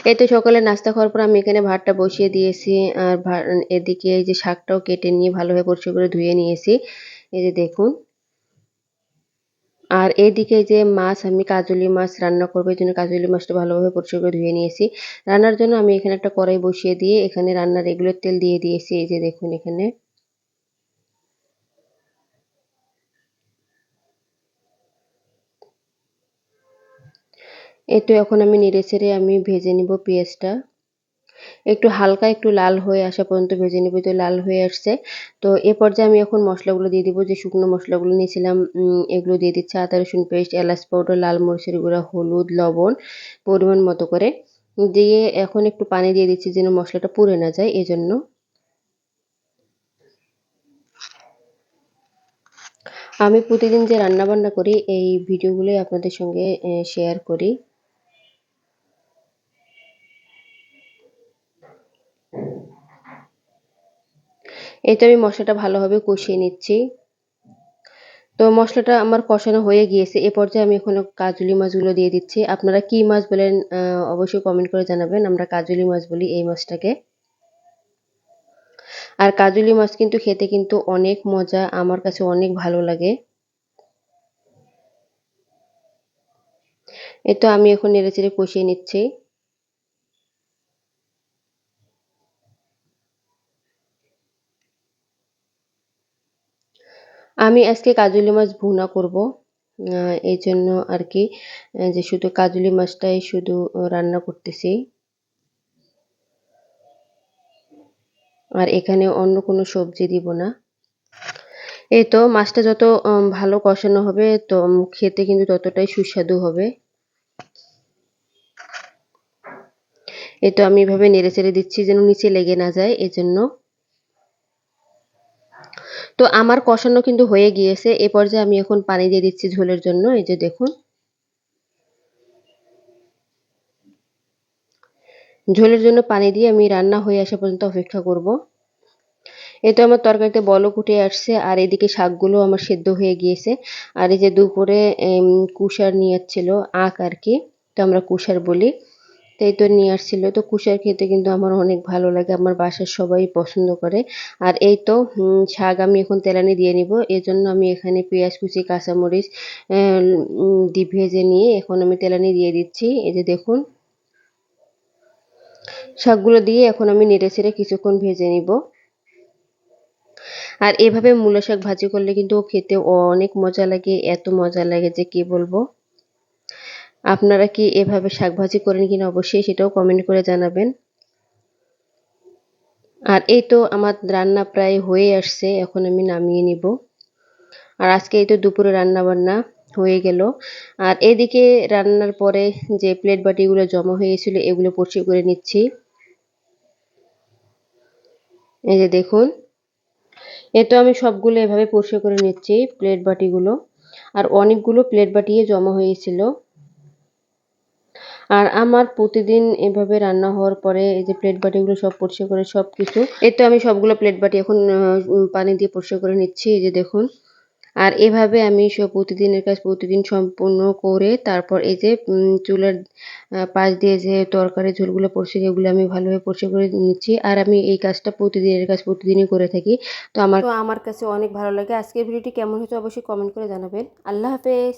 এই তো সকালে নাস্তা খাওয়ার পর আমি এখানে ভাতটা বসিয়ে দিয়েছি। আর এদিকে এই যে শাকটাও কেটে নিয়ে ভালোভাবে পরিষ্কার করে ধুয়ে নিয়েছি। এই যে দেখুন। আর এইদিকে যে মাছ, আমি কাজলি মাছ রান্না করব, এজন্য কাজলি মাছটা ভালোভাবে পরিষ্কার করে ধুয়ে নিয়েছি। রান্নার জন্য আমি এখানে একটা কড়াই বসিয়ে দিয়ে এখানে রান্নার রেগুলার তেল দিয়ে দিয়েছি। এই যে দেখুন এখানে। এই তো এখন আমি নেড়েচেড়ে আমি ভেজে নিব পেঁয়াজটা। একটু হালকা একটু লাল হয়ে আসা পর্যন্ত ভেজে নিব। তো লাল হয়ে আসছে। তো এ পর্যায়ে আমি এখন মসলাগুলো দিয়ে দিব। যে শুকনো মসলাগুলো নিয়েছিলাম এগুলো দিয়ে দিচ্ছি। আদা রসুন পেস্ট, এলাচ পাউডার, লাল মরিচের গুঁড়া, হলুদ, লবণ পরিমাণ মতো করে দিয়ে এখন একটু পানি দিয়ে দিচ্ছি যেন মশলাটা পুড়ে না যায় এজন্য। আমি প্রতিদিন যে রান্না বান্না করি এই ভিডিওগুলোই আপনাদের সঙ্গে শেয়ার করি। এই তো আমি মশলাটা ভালোভাবে কষিয়ে নিচ্ছি। তো মসলাটা আমার কষানো হয়ে গিয়েছে। এ পর্যায়ে আমি এখন কাজলি মাছগুলো দিয়ে দিচ্ছি। আপনারা কি মাছ বলেন অবশ্যই কমেন্ট করে জানাবেন। আমরা কাজলি মাছ বলি এই মাছটাকে। আর কাজলি মাছ কিন্তু খেতে কিন্তু অনেক মজা, আমার কাছে অনেক ভালো লাগে। এই তো আমি এখন নেড়েচেড়ে কষিয়ে নিচ্ছি। আমি আজকে কাজলি মাছ ভুনা করব। এইজন্য আরকি যে শুধু কাজলি মাছটাই শুধু রান্না করতেছি। আর এখানে অন্য কোনো সবজি দিব না। এই তো মাছটা যত ভালো কষানো হবে তো খেতে কিন্তু ততটাই সুস্বাদু হবে। এই তো আমি এভাবে নেড়েচেড়ে দিচ্ছি যেন নিচে লেগে না যায় এজন্য। তো আমার কষানো কিন্তু হয়ে গিয়েছে। এ পর্যায়ে আমি এখন পানি দিয়ে দিচ্ছি ঝোলের জন্য। এই যে দেখুন। ঝোলের জন্য পানি দিয়ে আমি রান্না হয়ে আসা পর্যন্ত অপেক্ষা করব। এই তো আমার তরকারিতে বলক উঠে আসছে আর এদিকে শাকগুলো আমার সেদ্ধ হয়ে গিয়েছে। আর এই যে দুপুরে কুষার নিয়ে আসছিল, আঁক আরকি। তো আমরা কুষার বলি। তো এই তো নিয়ে আসছিল। তো কুষার খেতে কিন্তু আমার অনেক ভালো লাগে। আমার বাসার সবাই পছন্দ করে। আর এই তো শাক আমি এখন তেলানি দিয়ে নিব। এজন্য আমি এখানে পেঁয়াজ কুচি, কাঁচামরিচ অ্যা ভেজে নিয়ে এখন আমি তেলানি দিয়ে দিচ্ছি। এই যে দেখুন। শাকগুলো দিয়ে এখন আমি নেড়েচেড়ে কিছুক্ষণ ভেজে নিব। আর এভাবে মূলা শাক ভাজি করলে কিন্তু খেতে অনেক মজা লাগে, এত মজা লাগে যে কি বলবো। আপনারা কি এভাবে শাক ভাজি করেন কিনা অবশ্যই সেটাও কমেন্ট করে জানাবেন। আর এই তো আমার রান্না প্রায় হয়ে আসছে, এখন আমি নামিয়ে নিব। আর আজকে এই তো দুপুরে রান্না বান্না হয়ে গেল। আর এদিকে রান্নার পরে যে প্লেট বাটিগুলো জমা হয়েছিল এগুলো পরিষ্কার করে নিচ্ছি। এই যে দেখুন। এই তো আমি সবগুলো এভাবে পরিষ্কার করে নিচ্ছি প্লেট বাটিগুলো। আর অনেকগুলো প্লেট বাটিয়ে জমা হয়েছিল। আর আমার প্রতিদিন এভাবে রান্না হওয়ার পরে এই যে প্লেট বাটিগুলো সব পরিষ্কার করে সবকিছু, এই তো আমি সবগুলো প্লেট বাটি এখন পানি দিয়ে পরিষ্কার করে নিচ্ছি। এই যে দেখুন। আর এভাবে আমি প্রতিদিনের কাজ প্রতিদিন সম্পূর্ণ করে তারপর এই যে চুলার পাশ দিয়ে যে তরকারির ঝোলগুলো পড়ছে এগুলো আমি ভালোভাবে পরিষ্কার করে নিচ্ছি। আর আমি এই কাজটা প্রতিদিনের কাজ প্রতিদিনই করে থাকি। তো আমার কাছে অনেক ভালো লাগে। আজকের ভিডিওটি কেমন হয়েছে অবশ্যই কমেন্ট করে জানাবেন। আল্লাহ হাফেজ।